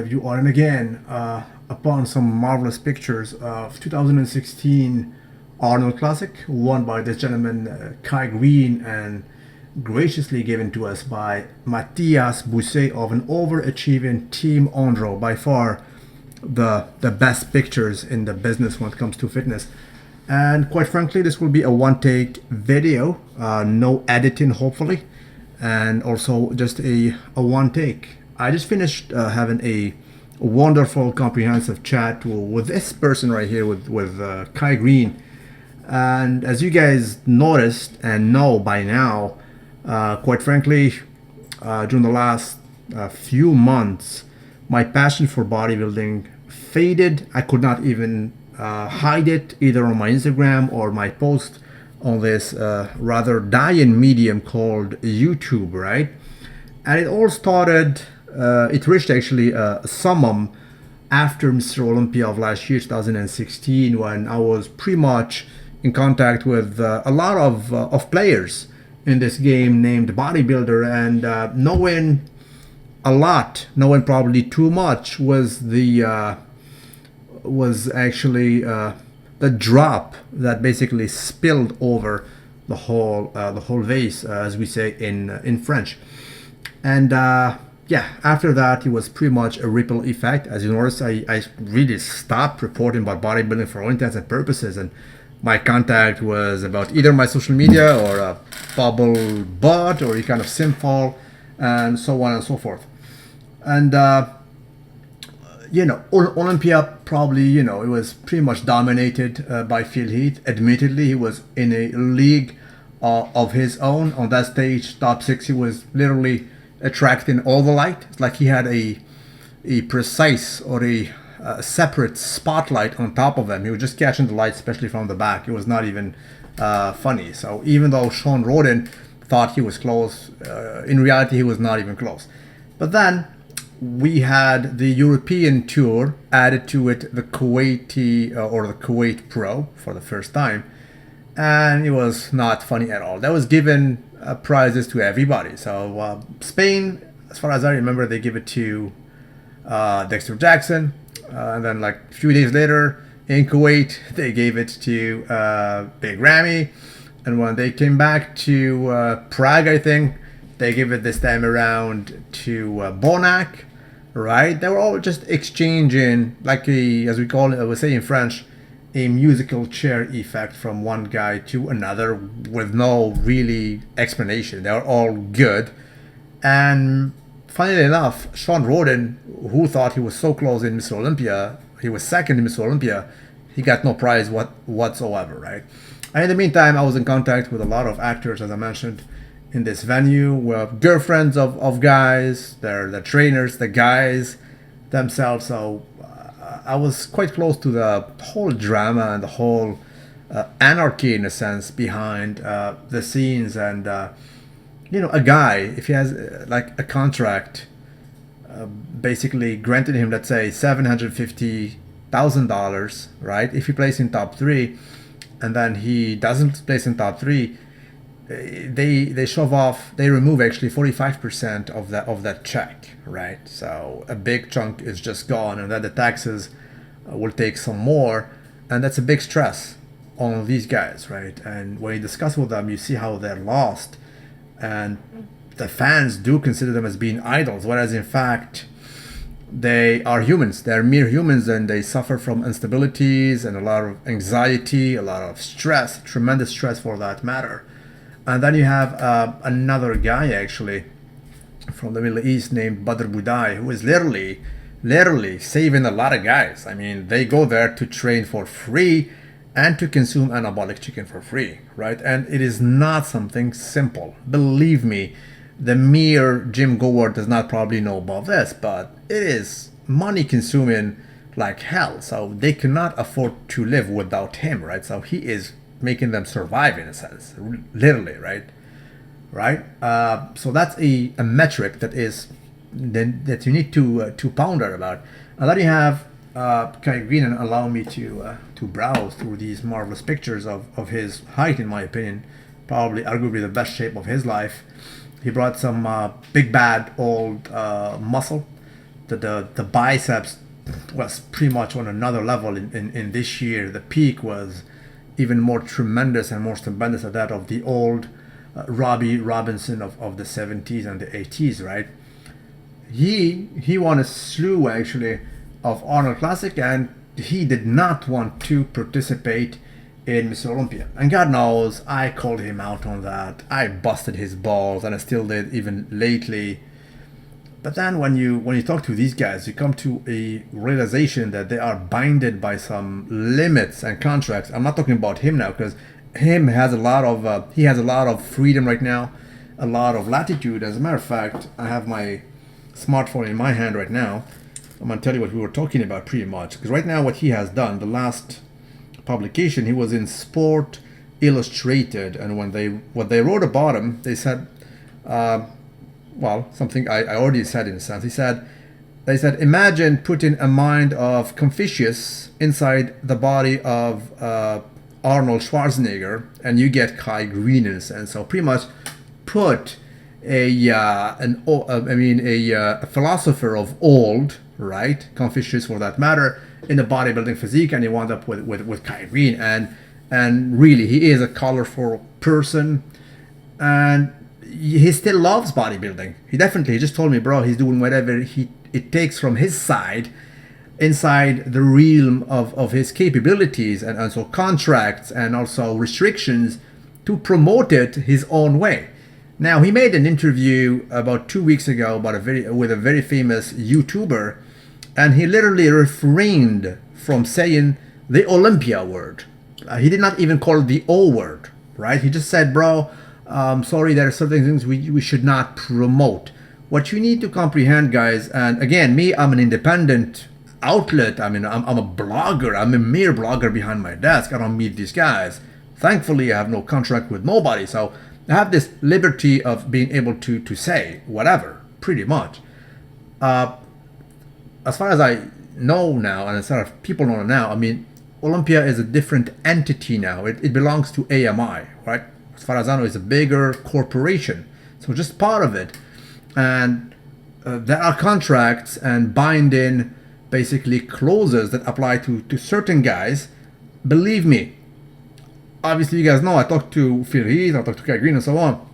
You are, and again, upon some marvelous pictures of 2016 Arnold Classic, won by this gentleman, Kai Greene, and graciously given to us by Matthias Bousset of an overachieving Team Andro, by far the best pictures in the business when it comes to fitness. And quite frankly, this will be a one take video, no editing, hopefully, and also just a one take. I just finished having a wonderful, comprehensive chat with this person right here, with Kai Greene. And as you guys noticed and know by now, quite frankly, during the last few months, my passion for bodybuilding faded. I could not even hide it either on my Instagram or my post on this rather dying medium called YouTube, right? And it all started, it reached actually a summum after Mr. Olympia of last year, 2016, when I was pretty much in contact with a lot of players in this game named Bodybuilder, and knowing a lot, knowing probably too much, was actually the drop that basically spilled over the whole vase, as we say in French. And yeah, after that, it was pretty much a ripple effect. As you notice, I really stopped reporting about bodybuilding for all intents and purposes, and my contact was about either my social media or a bubble bot or a kind of simple, and so on and so forth. And Olympia probably, it was pretty much dominated by Phil Heath. Admittedly, he was in a league of his own. On that stage, top six, he was literally attracting all the light. It's like he had a precise or a separate spotlight on top of him. He was just catching the light, especially from the back. It was not even funny. So even though Sean Roden thought he was close, in reality, he was not even close. But then we had the European tour, added to it the Kuwaiti or the Kuwait Pro for the first time, and it was not funny at all. That was given prizes to everybody. So Spain, as far as I remember, they give it to Dexter Jackson, and then like a few days later in Kuwait, they gave it to Big Ramy, and when they came back to Prague, I think they gave it this time around to Bonac. Right? They were all just exchanging, like as we call it, I would say in French, a musical chair effect from one guy to another with no really explanation. They were all good. And funnily enough, Sean Roden, who thought he was so close in Mr. Olympia, he was second in Mr. Olympia, he got no prize whatsoever, right? And in the meantime, I was in contact with a lot of actors, as I mentioned, in this venue, were girlfriends of guys, they're the trainers, the guys themselves. So I was quite close to the whole drama and the whole anarchy, in a sense, behind the scenes. And a guy, if he has like a contract, basically granted him, let's say, $750,000, right? If he plays in top three, and then he doesn't place in top three, they shove off, they remove actually 45% of that check, right? So a big chunk is just gone, and then the taxes will take some more, and that's a big stress on these guys, right? And when you discuss with them, you see how they're lost, and the fans do consider them as being idols, whereas in fact they are humans. They're mere humans, and they suffer from instabilities and a lot of anxiety, a lot of stress, tremendous stress for that matter. And then you have another guy actually from the Middle East named Badr Budai, who is literally saving a lot of guys. I mean, they go there to train for free and to consume anabolic chicken for free, right? And it is not something simple. Believe me, the mere gym goer does not probably know about this, but it is money consuming like hell. So they cannot afford to live without him, right? So he is making them survive, in a sense, literally, right? So that's a metric that is that you need to ponder about. And then you have Kai Greene, and allow me to browse through these marvelous pictures of his height, in my opinion, probably arguably the best shape of his life. He brought some big bad old muscle the biceps was pretty much on another level in this year. The peak was even more tremendous and more stupendous than that of the old Robbie Robinson of the 70s and the 80s, right? He won a slew actually of Arnold Classic, and he did not want to participate in Mr. Olympia. And God knows I called him out on that. I busted his balls, and I still did even lately. But then when you talk to these guys, you come to a realization that they are binded by some limits and contracts. I'm not talking about him now, because him has a lot of freedom right now, a lot of latitude. As a matter of fact, I have my smartphone in my hand right now. I'm gonna tell you what we were talking about pretty much, because right now what he has done, the last publication, he was in Sport Illustrated, and what they wrote about him, they said, well, something I already said in a sense. They said, imagine putting a mind of Confucius inside the body of Arnold Schwarzenegger, and you get Kai Greene in a sense. So pretty much put a philosopher of old, right, Confucius for that matter, in the bodybuilding physique, and you wound up with Kai Greene, and really he is a colorful person, and he still loves bodybuilding. He just told me, bro, he's doing whatever it takes from his side, inside the realm of his capabilities, and also contracts and also restrictions, to promote it his own way. Now, he made an interview about 2 weeks ago with a very famous YouTuber, and he literally refrained from saying the Olympia word. He did not even call it the O word, right? He just said, bro, sorry, there are certain things we should not promote. What you need to comprehend, guys, and again, me, I'm an independent outlet. I mean, I'm a blogger. I'm a mere blogger behind my desk. I don't meet these guys. Thankfully, I have no contract with nobody, so I have this liberty of being able to say whatever, pretty much. As far as I know now, and as far as people know now, I mean, Olympia is a different entity now. It belongs to AMI, right? As far as I know, it's a bigger corporation. So just part of it. And there are contracts and binding, basically, clauses that apply to certain guys. Believe me, obviously you guys know I talked to Phil Heath, I talked to Kai Greene and so on.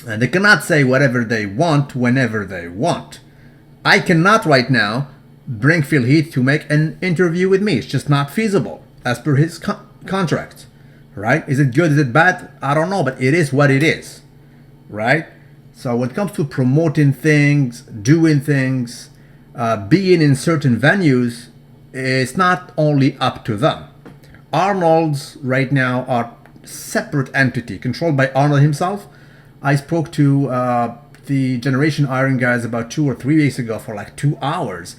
And they cannot say whatever they want whenever they want. I cannot right now bring Phil Heath to make an interview with me. It's just not feasible as per his contract, right? Is it good? Is it bad? I don't know, but it is what it is, right? So when it comes to promoting things, doing things, being in certain venues, it's not only up to them. Arnold's right now are separate entity controlled by Arnold himself. I spoke to the Generation Iron guys about 2 or 3 weeks ago for like 2 hours,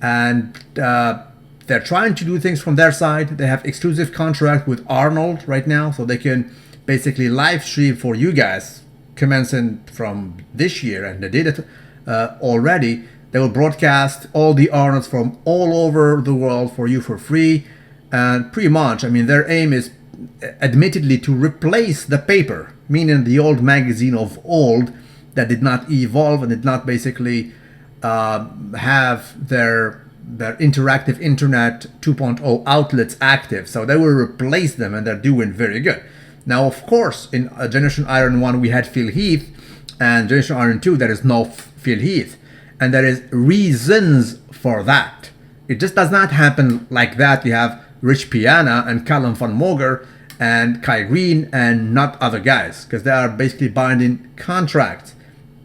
and they're trying to do things from their side. They have exclusive contract with Arnold right now, so they can basically live stream for you guys commencing from this year, and they did it already. They will broadcast all the Arnolds from all over the world for you for free. And pretty much, I mean, their aim is admittedly to replace the paper, meaning the old magazine of old that did not evolve and did not basically have their interactive internet 2.0 outlets active. So they will replace them, and they're doing very good. Now, of course, in Generation Iron 1, we had Phil Heath, and Generation Iron 2, there is no Phil Heath. And there is reasons for that. It just does not happen like that. You have Rich Piana and Callum Van Moger and Kai Greene and not other guys, because they are basically binding contracts.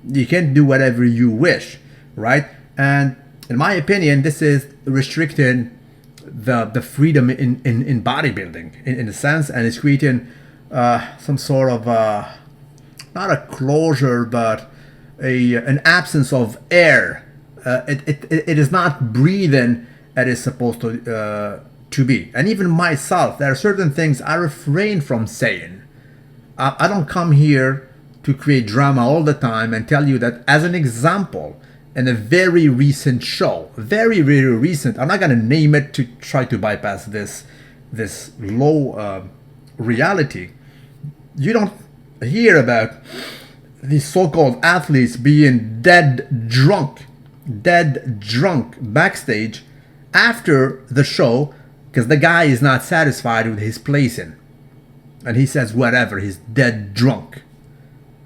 You can't do whatever you wish, right? And in my opinion, this is restricting the freedom in bodybuilding in a sense, and it's creating some sort of not a closure, but an absence of air. It is not breathing as it's supposed to be. And even myself, there are certain things I refrain from saying. I don't come here to create drama all the time and tell you that, as an example, in a very recent show, very, very recent, I'm not going to name it to try to bypass this low reality. You don't hear about these so-called athletes being dead drunk dead drunk backstage after the show because the guy is not satisfied with his placing. And he says whatever, he's dead drunk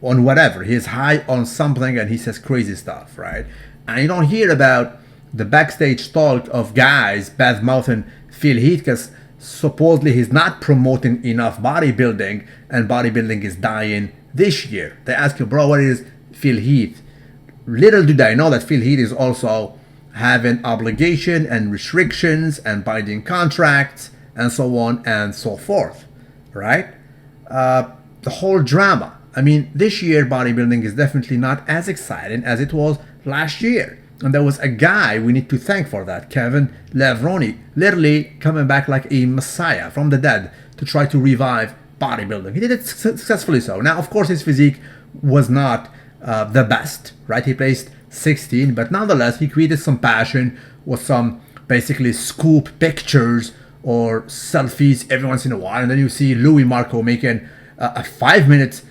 on whatever. He's high on something and he says crazy stuff, right? And you don't hear about the backstage talk of guys bad mouthing Phil Heath because supposedly he's not promoting enough bodybuilding and bodybuilding is dying this year. They ask you, bro, what is Phil Heath? Little do they know that Phil Heath is also having obligation and restrictions and binding contracts and so on and so forth, right? The whole drama. I mean, this year bodybuilding is definitely not as exciting as it was last year. And there was a guy we need to thank for that, Kevin Levroni, literally coming back like a messiah from the dead to try to revive bodybuilding. He did it successfully so. Now, of course, his physique was not the best, right? He placed 16, but nonetheless, he created some passion with some basically scoop pictures or selfies every once in a while. And then you see Louis Marco making a 5-minute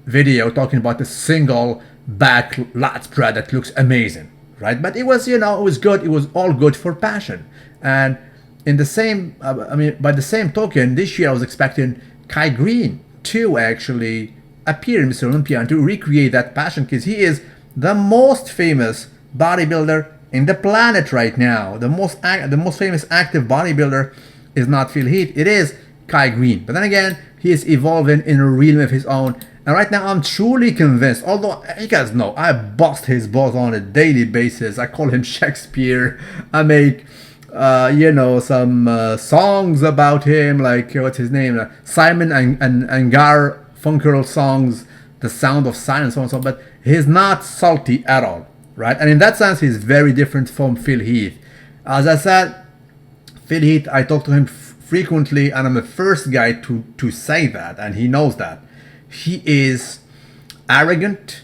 video talking about the single back lat spread that looks amazing. Right, but it was, it was good. It was all good for passion. And in the same, by the same token, this year I was expecting Kai Greene to actually appear in Mr. Olympia and to recreate that passion because he is the most famous bodybuilder in the planet right now. The most famous active bodybuilder is not Phil Heath. It is Kai Greene. But then again, he is evolving in a realm of his own. And right now, I'm truly convinced, although you guys know, I bust his balls on a daily basis. I call him Shakespeare. I make, some songs about him, like, what's his name? Simon and Garfunkel songs, The Sound of Silence, so on and so on. But he's not salty at all, right? And in that sense, he's very different from Phil Heath. As I said, Phil Heath, I talk to him frequently, and I'm the first guy to say that, and he knows that. He is arrogant,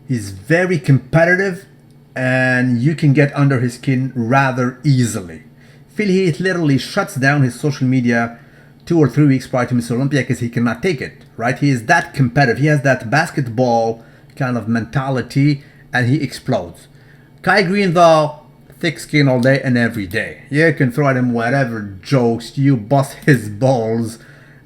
he's very competitive, and you can get under his skin rather easily. Phil Heath literally shuts down his social media 2 or 3 weeks prior to Mr. Olympia because he cannot take it, right? He is that competitive. He has that basketball kind of mentality, and he explodes. Kai Greene, though, thick skin all day and every day. You can throw at him whatever jokes, you bust his balls,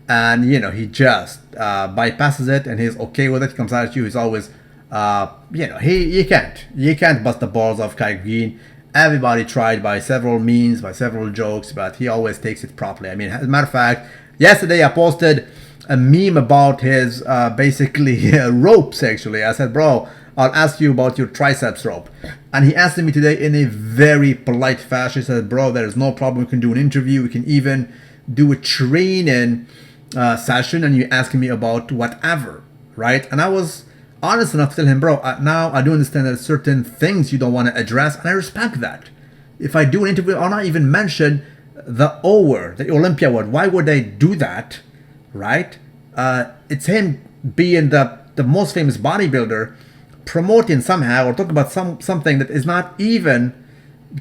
and he just bypasses it and he's okay with it. He comes at you. He's always, you can't bust the balls off Kai Greene. Everybody tried by several means, by several jokes, but he always takes it properly. I mean, as a matter of fact, yesterday I posted a meme about his basically ropes. Actually, I said, bro, I'll ask you about your triceps rope. And he asked me today in a very polite fashion. He said, bro, there's no problem. We can do an interview. We can even do a training session, and you asking me about whatever, right? And I was honest enough to tell him, bro, now I do understand that certain things you don't want to address, and I respect that. If I do an interview, I'll not even mention the O word, the Olympia word. Why would they do that, right? It's him being the most famous bodybuilder, promoting somehow or talking about something that is not even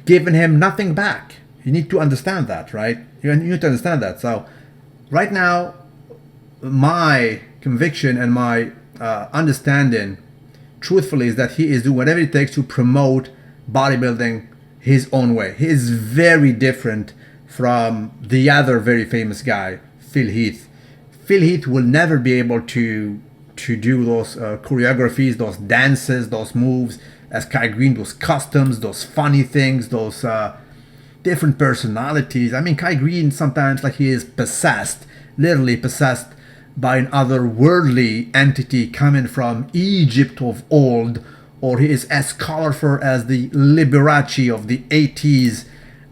giving him nothing back. You need to understand that, right? You need to understand that. So right now, my conviction and my understanding, truthfully, is that he is doing whatever it takes to promote bodybuilding his own way. He is very different from the other very famous guy, Phil Heath. Phil Heath will never be able to do those choreographies, those dances, those moves as Kai Greene, those customs, those funny things, those different personalities. I mean, Kai Greene sometimes, like, he is possessed, literally possessed by an otherworldly entity coming from Egypt of old, or he is as colorful as the Liberace of the 80s.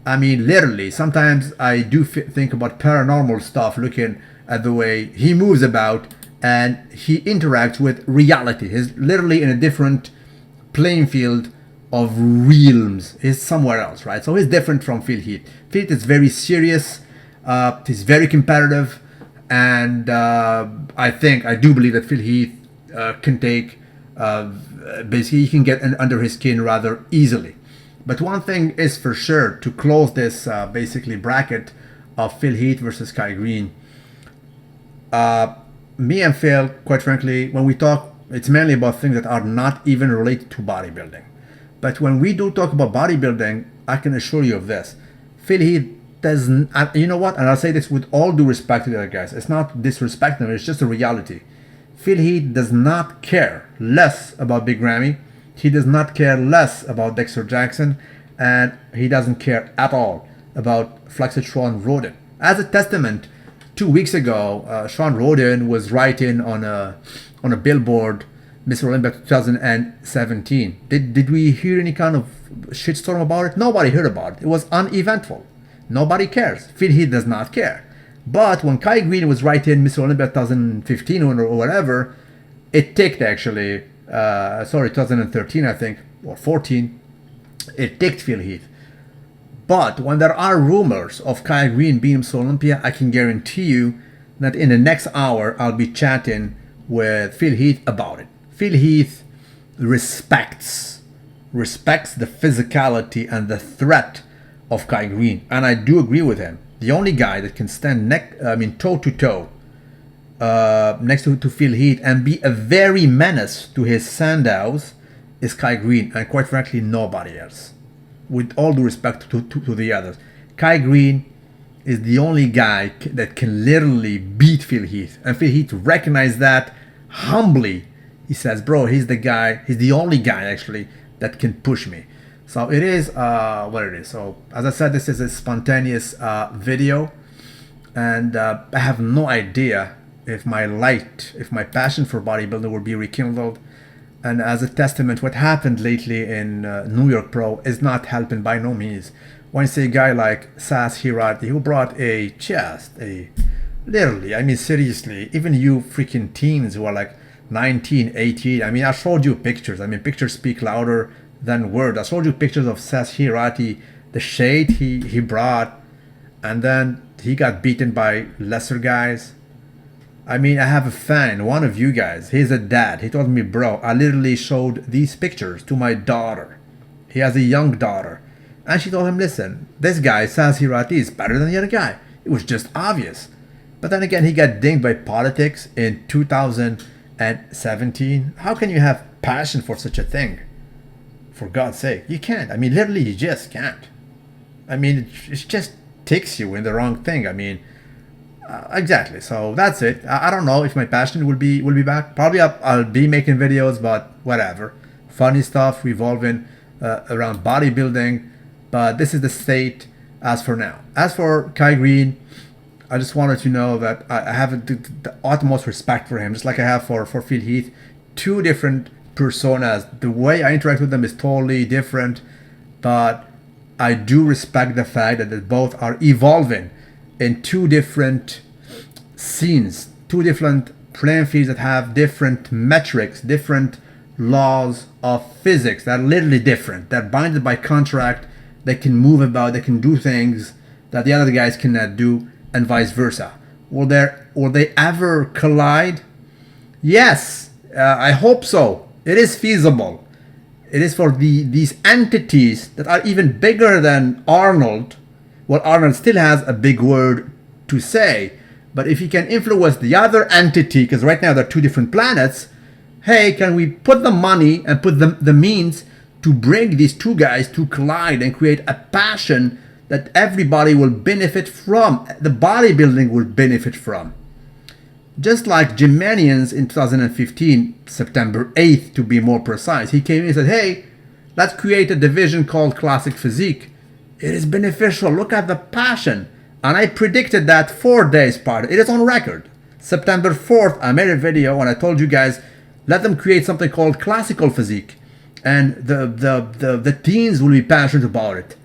I mean, literally, sometimes I do think about paranormal stuff looking at the way he moves about and he interacts with reality. He's literally in a different playing field of realms. He's somewhere else, right? So he's different from Phil Heath. Phil Heath is very serious, he's very competitive, and I do believe that Phil Heath can take, basically he can get under his skin rather easily. But one thing is for sure, to close this basically bracket of Phil Heath versus Kai Greene, me and Phil, quite frankly, when we talk, it's mainly about things that are not even related to bodybuilding. But when we do talk about bodybuilding, I can assure you of this. Phil Heath doesn't, you know what? And I'll say this with all due respect to the other guys. It's not disrespecting them, it's just a reality. Phil Heath does not care less about Big Ramy. He does not care less about Dexter Jackson. And he doesn't care at all about Flexit Sean Roden. As a testament, 2 weeks ago, Sean Roden was writing on a billboard, Mr. Olympia 2017. Did we hear any kind of shitstorm about it? Nobody heard about it. It was uneventful. Nobody cares. Phil Heath does not care. But when Kai Greene was writing Mr. Olympia 2015 or whatever, it ticked actually. 2013 I think, or 14. It ticked Phil Heath. But when there are rumors of Kai Greene being Mr. Olympia, I can guarantee you that in the next hour I'll be chatting with Phil Heath about it. Phil Heath respects the physicality and the threat of Kai Greene, and I do agree with him. The only guy that can stand toe to toe next to Phil Heath and be a very menace to his Sandows is Kai Greene, and quite frankly nobody else. With all due respect to the others, Kai Greene is the only guy that can literally beat Phil Heath, and Phil Heath recognized that humbly. He says, bro, he's the only guy actually that can push me. So it is what it is. So as I said, this is a spontaneous video, and I have no idea if my passion for bodybuilding will be rekindled. And as a testament, what happened lately in New York Pro is not helping by no means. When you see a guy like Sas Hirati, who brought literally, I mean seriously, even you freaking teens who are like 19, 18, I mean I showed you pictures. I mean pictures speak louder than words. I showed you pictures of Sas Hirati, the shade he brought, and then he got beaten by lesser guys. I mean, I have a fan, one of you guys, he's a dad. He told me, bro, I literally showed these pictures to my daughter. He has a young daughter. And she told him, listen, this guy, Sas Hirati, is better than the other guy. It was just obvious. But then again, he got dinged by politics in 2017. How can you have passion for such a thing? For God's sake, you can't. I mean, literally, you just can't. I mean, it just takes you in the wrong thing. I mean, exactly. So that's it. I don't know if my passion will be back. Probably I'll be making videos, but whatever. Funny stuff revolving around bodybuilding. But this is the state as for now. As for Kai Greene, I just wanted to know that I have the utmost respect for him, just like I have for Phil Heath. Two different personas. The way I interact with them is totally different, but I do respect the fact that they both are evolving in two different scenes, two different playing fields that have different metrics, different laws of physics that are literally different. They're binded by contract. They can move about. They can do things that the other guys cannot do, and vice versa. Will they ever collide? Yes, I hope so. It is feasible. It is for these entities that are even bigger than Arnold. Well, Arnold still has a big word to say, but if he can influence the other entity, because right now they're two different planets, hey, can we put the money and put the means to bring these two guys to collide and create a passion that everybody will benefit from, the bodybuilding will benefit from. Just like Jimanians in 2015, September 8th to be more precise, he came in and said, hey, let's create a division called Classic Physique. It is beneficial. Look at the passion. And I predicted that 4 days prior. It is on record. September 4th, I made a video and I told you guys, let them create something called Classical Physique. And the teens will be passionate about it.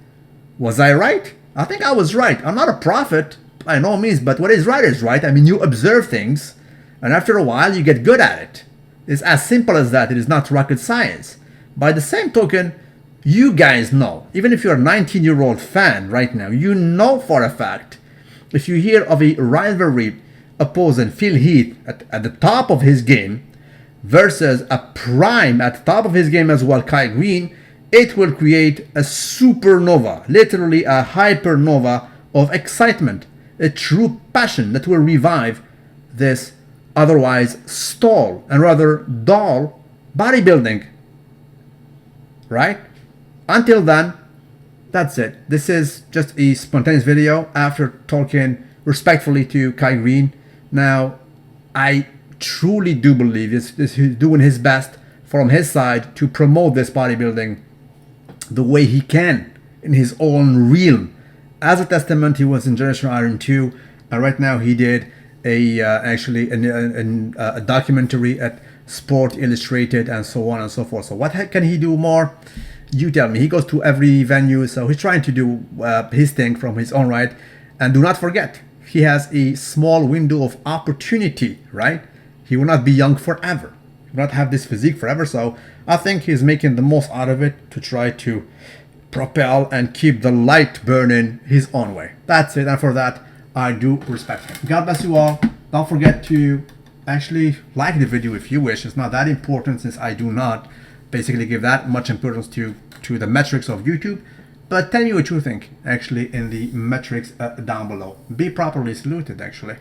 Was I right? I think I was right. I'm not a prophet by no means, but what is right. I mean, you observe things, and after a while, you get good at it. It's as simple as that. It is not rocket science. By the same token, you guys know, even if you're a 19-year-old fan right now, you know for a fact, if you hear of a rivalry opposing Phil Heath at the top of his game versus a prime at the top of his game as well, Kai Greene, it will create a supernova, literally a hypernova of excitement, a true passion that will revive this otherwise stall and rather dull bodybuilding. Right? until then, that's it. This is just a spontaneous video after talking respectfully to Kai Greene. Now, I truly do believe he's doing his best from his side to promote this bodybuilding the way he can in his own realm. As a testament, he was in Generation Iron 2, and right now he did a documentary at Sport Illustrated and so on and so forth. So what can he do more? You tell me. He goes to every venue, so he's trying to do his thing from his own right. And do not forget, he has a small window of opportunity, right? He will not be young forever. He will not have this physique forever. So I think he's making the most out of it to try to propel and keep the light burning his own way. That's it. And for that, I do respect him. God bless you all. Don't forget to actually like the video if you wish. It's not that important, since I do not basically give that much importance to the metrics of YouTube. But tell me what you think actually in the metrics down below. Be properly saluted actually.